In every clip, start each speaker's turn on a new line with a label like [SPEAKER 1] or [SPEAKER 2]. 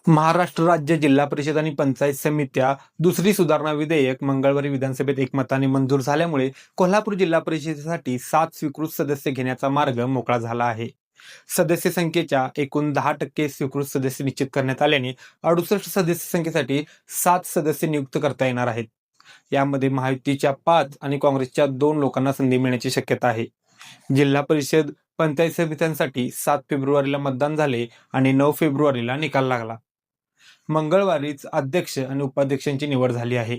[SPEAKER 1] महाराष्ट्र राज्य जिल्हा परिषद आणि पंचायत समित्या दुसरी सुधारणा विधेयक मंगळवारी विधानसभेत एकमताने मंजूर झाल्यामुळे कोल्हापूर जिल्हा परिषदेसाठी 7 स्वीकृत सदस्य घेण्याचा मार्ग मोकळा झाला आहे. सदस्य संख्येच्या एकूण 10% स्वीकृत सदस्य निश्चित करण्यात आल्याने 68 सदस्य संख्येसाठी 7 सदस्य नियुक्त करता येणार आहेत. यामध्ये महायुतीच्या 5 आणि काँग्रेसच्या 2 लोकांना संधी मिळण्याची शक्यता आहे. जिल्हा परिषद पंचायत समित्यांसाठी 7 फेब्रुवारीला मतदान झाले आणि 9 फेब्रुवारीला निकाल लागला. मंगळवारीच अध्यक्ष आणि उपाध्यक्षांची निवड झाली आहे.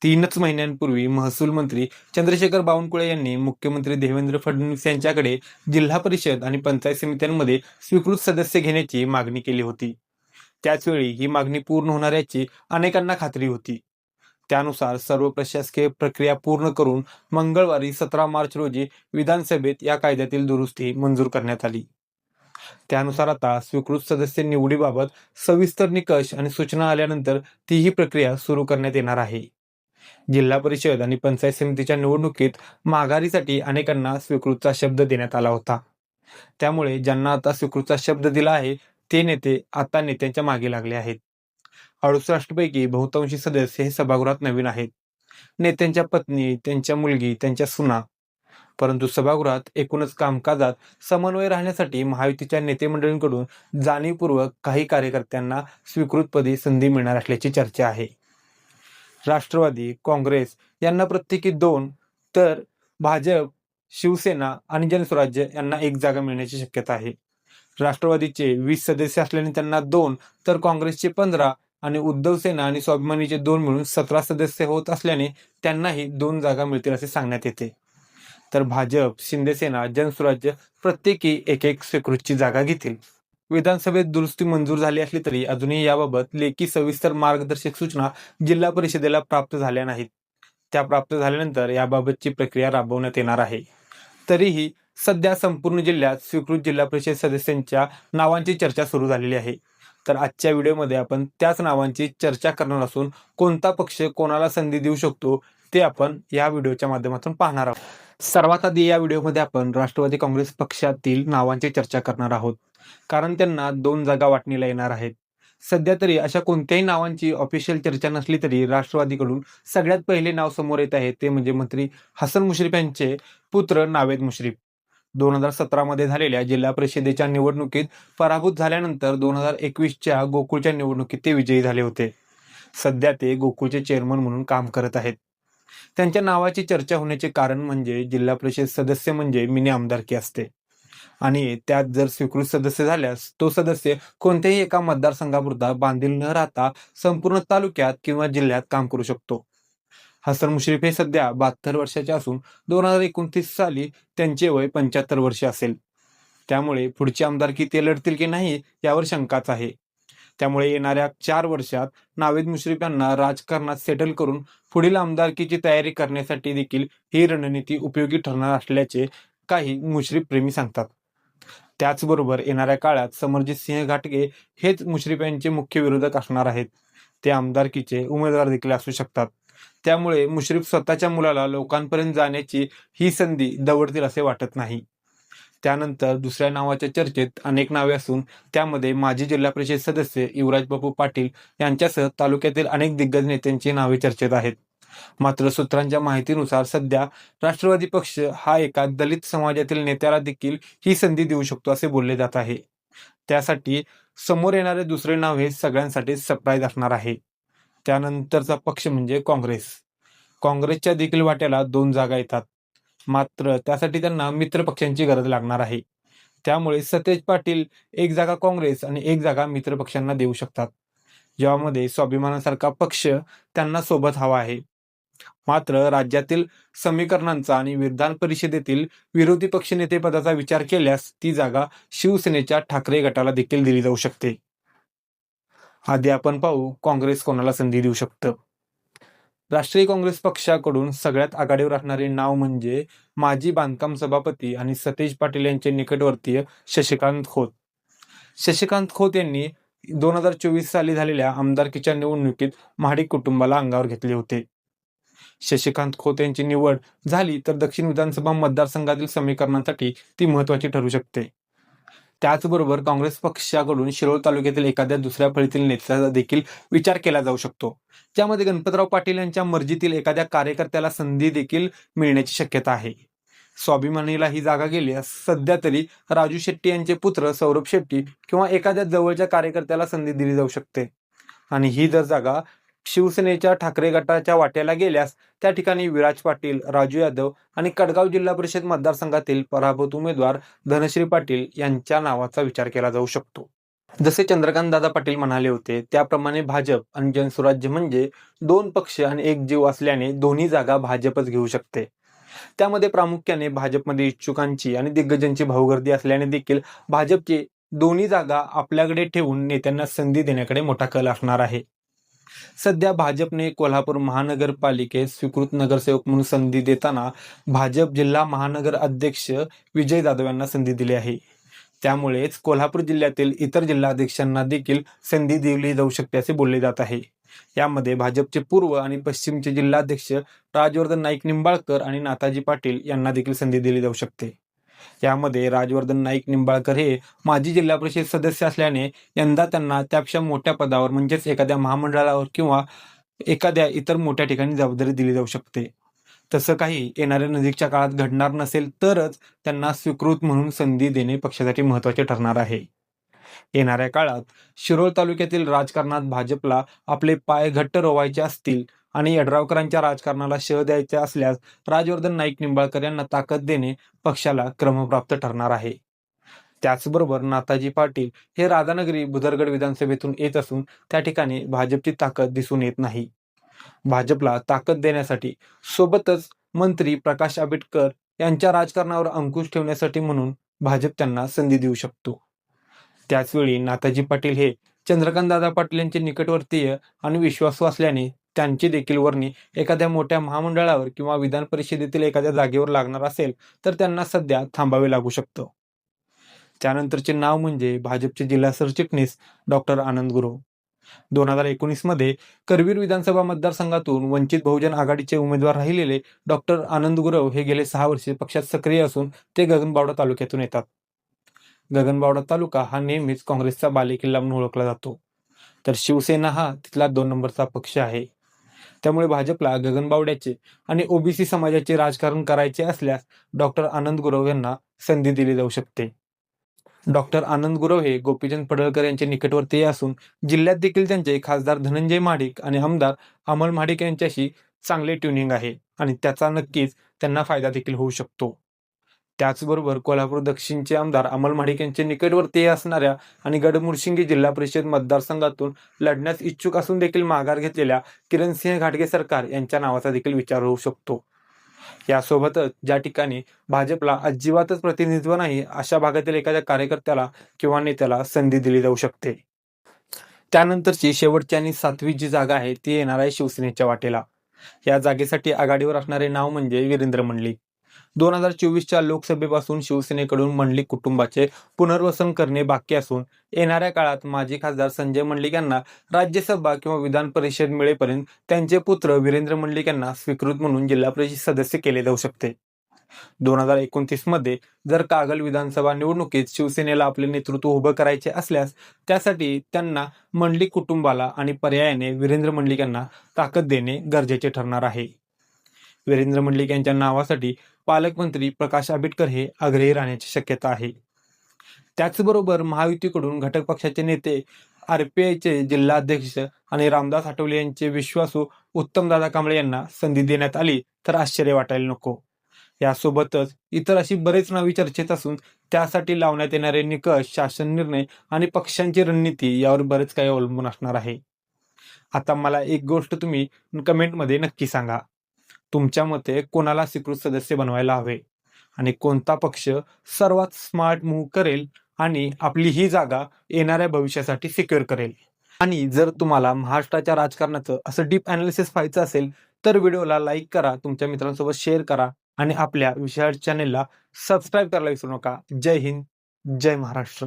[SPEAKER 1] 3च महिन्यांपूर्वी महसूल मंत्री चंद्रशेखर बावनकुळे यांनी मुख्यमंत्री देवेंद्र फडणवीस यांच्याकडे जिल्हा परिषद आणि पंचायत समित्यांमध्ये स्वीकृत सदस्य घेण्याची मागणी केली होती. त्याचवेळी ही मागणी पूर्ण होणार याची अनेकांना खात्री होती. त्यानुसार सर्व प्रशासकीय प्रक्रिया पूर्ण करून मंगळवारी 17 मार्च रोजी विधानसभेत या कायद्यातील दुरुस्ती मंजूर करण्यात आली. त्यानुसार आता स्वीकृत सदस्य निवडीबाबत सविस्तर निकष आणि सूचना आल्यानंतर तीही प्रक्रिया सुरू करण्यात येणार आहे. जिल्हा परिषद आणि पंचायत समितीच्या निवडणुकीत माघारीसाठी अनेकांना स्वीकृतचा शब्द देण्यात आला होता. त्यामुळे ज्यांना आता स्वीकृतचा शब्द दिला आहे ते नेते आता नेत्यांच्या मागे लागले आहेत. 68 पैकी बहुतांशी सदस्य हे सभागृहात नवीन आहेत. नेत्यांच्या पत्नी, त्यांच्या मुलगी, त्यांच्या सुना. परंतु सभागृहात एकूणच कामकाजात समन्वय राहण्यासाठी महायुतीच्या नेतेमंडळींकडून जाणीवपूर्वक काही कार्यकर्त्यांना स्वीकृतपदी संधी मिळणार असल्याची चर्चा आहे. राष्ट्रवादी, काँग्रेस यांना प्रत्येकी 2 तर भाजप, शिवसेना आणि जनस्वराज्य यांना 1 जागा मिळण्याची शक्यता आहे. राष्ट्रवादीचे 20 सदस्य असल्याने त्यांना 2 तर काँग्रेसचे 15 आणि उद्धव सेना आणि स्वाभिमानीचे 2 मिळून 17 सदस्य होत असल्याने त्यांनाही 2 जागा मिळतील असे सांगण्यात येते. तर भाजप, शिंदेसेना, जनस्वराज्य प्रत्येकी 1-1 स्वीकृतची जागा घेतील. विधानसभेत दुरुस्ती मंजूर झाली असली तरी अजूनही याबाबत लेखी सविस्तर मार्गदर्शक सूचना जिल्हा परिषदेला प्राप्त झाल्या नाहीत. त्या प्राप्त झाल्यानंतर याबाबतची प्रक्रिया राबवण्यात येणार आहे. तरीही सध्या संपूर्ण जिल्ह्यात स्वीकृत जिल्हा परिषद सदस्यांच्या नावांची चर्चा सुरू झालेली आहे. तर आजच्या व्हिडिओमध्ये आपण त्याच नावांची चर्चा करणार असून कोणता पक्ष कोणाला संधी देऊ शकतो ते आपण या व्हिडिओच्या माध्यमातून पाहणार आहोत. सर्वात आधी या व्हिडिओमध्ये आपण राष्ट्रवादी काँग्रेस पक्षातील नावांची चर्चा करणार आहोत, कारण त्यांना 2 जागा वाटणीला येणार आहेत. सध्या तरी अशा कोणत्याही नावांची ऑफिशियल चर्चा नसली तरी राष्ट्रवादीकडून सगळ्यात पहिले नाव समोर येत आहे ते म्हणजे मंत्री हसन मुश्रीफ यांचे पुत्र नावेद मुश्रीफ. 2017 मध्ये झालेल्या जिल्हा परिषदेच्या निवडणुकीत पराभूत झाल्यानंतर 2021च्या गोकुळच्या निवडणुकीत ते विजयी झाले होते. सध्या ते गोकुळचे चेअरमन म्हणून काम करत आहेत. त्यांच्या नावाची चर्चा होण्याचे कारण म्हणजे जिल्हा परिषद सदस्य म्हणजे मिनी आमदारकी असते आणि त्यात जर स्वीकृत सदस्य झाल्यास तो सदस्य कोणत्याही एका मतदारसंघापुरता बांधील न राहता संपूर्ण तालुक्यात किंवा जिल्ह्यात काम करू शकतो. हसन मुश्रीफ हे सध्या 72 वर्षाचे असून 2029 साली त्यांचे वय 75 वर्षे असेल. त्यामुळे पुढची आमदारकी ते लढतील की नाही यावर शंकाच आहे. त्यामुळे येणाऱ्या 4 वर्षात नावेद मुश्रीफ यांना राजकारणात सेटल करून पुढील आमदारकीची तयारी करण्यासाठी देखील ही रणनीती उपयोगी ठरणार असल्याचे काही मुश्रीफ प्रेमी सांगतात. त्याचबरोबर येणाऱ्या काळात समरजित सिंह घाटगे हेच मुश्रीफ यांचे मुख्य विरोधक असणार आहेत. ते आमदारकीचे उमेदवार देखील असू शकतात. त्यामुळे मुश्रीफ स्वतःच्या मुलाला लोकांपर्यंत जाण्याची ही संधी दवडतील असे वाटत नाही. त्यानंतर दुसऱ्या नावाच्या चर्चेत अनेक नावे असून त्यामध्ये माजी जिल्हा परिषद सदस्य युवराज बापू पाटील यांच्यासह तालुक्यातील अनेक दिग्गज नेत्यांची नावे चर्चेत आहेत. मात्र सूत्रांच्या माहितीनुसार सध्या राष्ट्रवादी पक्ष हा एका दलित समाजातील नेत्याला देखील ही संधी देऊ शकतो असे बोलले जात आहे. त्यासाठी समोर येणारे दुसरे नाव हे सगळ्यांसाठी सरप्राईज असणार आहे. त्यानंतरचा पक्ष म्हणजे काँग्रेस. काँग्रेसच्या देखील वाट्याला 2 जागा येतात. मात्र त्यासाठी त्यांना मित्र पक्षांची गरज लागणार आहे. त्यामुळे सतेज पाटील 1 जागा काँग्रेस आणि 1 जागा मित्र पक्षांना देऊ शकतात, ज्यामध्ये स्वाभिमानासारखा पक्ष त्यांना सोबत हवा आहे. मात्र राज्यातील समीकरणांचा आणि विधान परिषदेतील विरोधी पक्षनेतेपदाचा विचार केल्यास ती जागा शिवसेनेच्या ठाकरे गटाला देखील दिली जाऊ शकते. आधी आपण पाहू काँग्रेस कोणाला संधी देऊ शकतं. राष्ट्रीय काँग्रेस पक्षाकडून सगळ्यात आघाडीवर असणारे नाव म्हणजे माजी बांधकाम सभापती आणि सतेज पाटील यांचे निकटवर्तीय शशिकांत खोत. शशिकांत खोत यांनी 2024 साली झालेल्या आमदारकीच्या निवडणुकीत महाडिक कुटुंबाला अंगावर घेतले होते. शशिकांत खोत यांची निवड झाली तर दक्षिण विधानसभा मतदारसंघातील समीकरणांसाठी ती महत्वाची ठरू शकते. त्याचबरोबर काँग्रेस पक्षाकडून शिरोळ तालुक्यातील एखाद्या दुसऱ्या फळीतील नेत्याचा देखील विचार केला जाऊ शकतो, ज्यामध्ये गणपतराव पाटील यांच्या मर्जीतील एखाद्या कार्यकर्त्याला संधी देखील मिळण्याची शक्यता आहे. स्वाभिमानीला ही जागा गेल्यास सध्या तरी राजू शेट्टी यांचे पुत्र सौरभ शेट्टी किंवा एखाद्या जवळच्या कार्यकर्त्याला संधी दिली जाऊ शकते. आणि ही जर जागा शिवसेनेच्या ठाकरे गटाच्या वाट्याला गेल्यास त्या ठिकाणी विराज पाटील, राजू यादव आणि कडगाव जिल्हा परिषद मतदारसंघातील पराभूत उमेदवार धनश्री पाटील यांच्या नावाचा विचार केला जाऊ शकतो. जसे चंद्रकांत दादा पाटील म्हणाले होते त्याप्रमाणे भाजप आणि जनसुराज्य म्हणजे दोन पक्ष आणि एक जीव असल्याने दोन्ही जागा भाजपच घेऊ शकते. त्यामध्ये प्रामुख्याने भाजपमध्ये इच्छुकांची आणि दिग्गजांची भाऊगर्दी असल्याने देखील भाजपचे दोन्ही जागा आपल्याकडे ठेवून नेत्यांना संधी देण्याकडे मोठा कल असणार आहे. सध्या भाजपने कोल्हापूर महानगरपालिकेत स्वीकृत नगरसेवक म्हणून संधी देताना भाजप जिल्हा महानगर अध्यक्ष विजय जाधव यांना संधी दिली आहे. त्यामुळेच कोल्हापूर जिल्ह्यातील इतर जिल्हाध्यक्षांना देखील संधी दिली जाऊ शकते असे बोलले जात आहे. यामध्ये भाजपचे पूर्व आणि पश्चिमचे जिल्हाध्यक्ष राजवर्धन नाईक निंबाळकर आणि नाथाजी पाटील यांना देखील संधी दिली जाऊ शकते. यामध्ये राजवर्धन नाईक निंबाळकर हे माजी जिल्हा परिषद सदस्य असल्याने यंदा त्यांना त्यापेक्षा मोठ्या पदावर म्हणजेच एखाद्या महामंडळावर किंवा एखाद्या इतर मोठ्या ठिकाणी जबाबदारी दिली जाऊ शकते. तसं काही येणाऱ्या नजीकच्या काळात घडणार नसेल तरच त्यांना स्वीकृत म्हणून संधी देणे पक्षासाठी महत्त्वाचे ठरणार आहे. येणाऱ्या काळात शिरोळ तालुक्यातील राजकारणात भाजपला आपले पाय घट्ट रोवायचे असतील आणि यड्रावकरांच्या राजकारणाला शह द्यायचे असल्यास राजवर्धन नाईक निंबाळकर यांना ताकद देणे पक्षाला क्रमप्राप्त ठरणार आहे. त्याचबरोबर नाथाजी पाटील हे राधानगरी बुदरगड विधानसभेतून येत असून त्या ठिकाणी भाजपची ताकद दिसून येत नाही. भाजपला ताकद देण्यासाठी सोबतच मंत्री प्रकाश आंबेडकर यांच्या राजकारणावर अंकुश ठेवण्यासाठी म्हणून भाजप त्यांना संधी देऊ शकतो. त्याचवेळी नाथाजी पाटील हे चंद्रकांतदादा पाटील यांचे निकटवर्तीय आणि विश्वासू असल्याने त्यांची देखील वर्णी एखाद्या मोठ्या महामंडळावर किंवा विधान परिषदेतील एखाद्या जागेवर लागणार असेल तर त्यांना सध्या थांबावे लागू शकतं. त्यानंतरचे नाव म्हणजे भाजपचे जिल्हा सरचिटणीस डॉक्टर आनंद गुरव. 2019 मध्ये करवीर विधानसभा मतदारसंघातून वंचित बहुजन आघाडीचे उमेदवार राहिलेले डॉक्टर आनंद गुरव हे गेले 6 वर्षे पक्षात सक्रिय असून ते गगनबावडा तालुक्यातून येतात. गगनबावडा तालुका हा नेहमीच काँग्रेसचा बालेकिल्ला म्हणून ओळखला जातो, तर शिवसेना हा तिथला 2 नंबरचा पक्ष आहे. त्यामुळे भाजपला गगनबावड्याचे आणि ओबीसी समाजाचे राजकारण करायचे असल्यास डॉक्टर आनंद गुरव यांना संधी दिली जाऊ शकते. डॉक्टर आनंद गुरव हे गोपीचंद पडळकर यांचे निकटवर्तीय असून जिल्ह्यात देखील त्यांचे खासदार धनंजय महाडिक आणि आमदार अमल महाडिक यांच्याशी चांगले ट्युनिंग आहे आणि त्याचा नक्कीच त्यांना फायदा देखील होऊ शकतो. त्याचबरोबर कोल्हापूर दक्षिणचे आमदार अमल महाडिक यांचे निकटवर्तीय असणाऱ्या आणि गडमुडशिंगी जिल्हा परिषद मतदारसंघातून लढण्यास इच्छुक असून देखील माघार घेतलेल्या किरणसिंह घाटगे सरकार यांच्या नावाचा देखील विचार होऊ शकतो. यासोबतच ज्या ठिकाणी भाजपला अजिबातच प्रतिनिधित्व नाही अशा भागातील एखाद्या कार्यकर्त्याला किंवा नेत्याला संधी दिली जाऊ शकते. त्यानंतरची शेवटची आणि 7वी जी जागा आहे ती येणार आहे शिवसेनेच्या वाटेला. या जागेसाठी आघाडीवर असणारे नाव म्हणजे वीरेंद्र मंडलिक. 2024च्या लोकसभेपासून शिवसेनेकडून मंडलिक कुटुंबाचे पुनर्वसन करणे बाकी असून येणाऱ्या काळात माजी खासदार संजय मंडलिक यांना राज्यसभा किंवा विधान परिषद मिळेपर्यंत त्यांचे पुत्र वीरेंद्र मंडलिक यांना स्वीकृत म्हणून जिल्हा परिषद सदस्य केले जाऊ शकते. 2029 मध्ये जर कागल विधानसभा निवडणुकीत शिवसेनेला आपले नेतृत्व उभं करायचे असल्यास त्यासाठी त्यांना मंडलिक कुटुंबाला आणि पर्यायाने वीरेंद्र मंडलिक यांना ताकद देणे गरजेचे ठरणार आहे. वीरेंद्र मंडलिक यांच्या नावासाठी पालकमंत्री प्रकाश आंबेडकर हे आग्रही राहण्याची शक्यता आहे. त्याचबरोबर महायुतीकडून घटक पक्षाचे नेते आरपीआयचे जिल्हाध्यक्ष आणि रामदास आठवले यांचे विश्वासू उत्तमदादा कांबळे यांना संधी देण्यात आली तर आश्चर्य वाटायला नको. यासोबतच इतर अशी बरेच नावी चर्चेत असून त्यासाठी लावण्यात येणारे निकष, शासन निर्णय आणि पक्षांची रणनीती यावर बरेच काही अवलंबून असणार आहे. आता मला एक गोष्ट तुम्ही कमेंटमध्ये नक्की सांगा, तुमच्या मते कोणाला स्वीकृत सदस्य बनवायला हवे आणि कोणता पक्ष सर्वात स्मार्ट मूव्ह करेल आणि आपली ही जागा येणाऱ्या भविष्यासाठी सिक्युअर करेल. आणि जर तुम्हाला महाराष्ट्राच्या राजकारणाचं असं डीप अनालिसिस पाहायचं असेल तर व्हिडिओला लाईक करा, तुमच्या मित्रांसोबत शेअर करा आणि आपल्या विशाळ चॅनेलला सबस्क्राईब करायला विसरू नका. जय हिंद, जय महाराष्ट्र.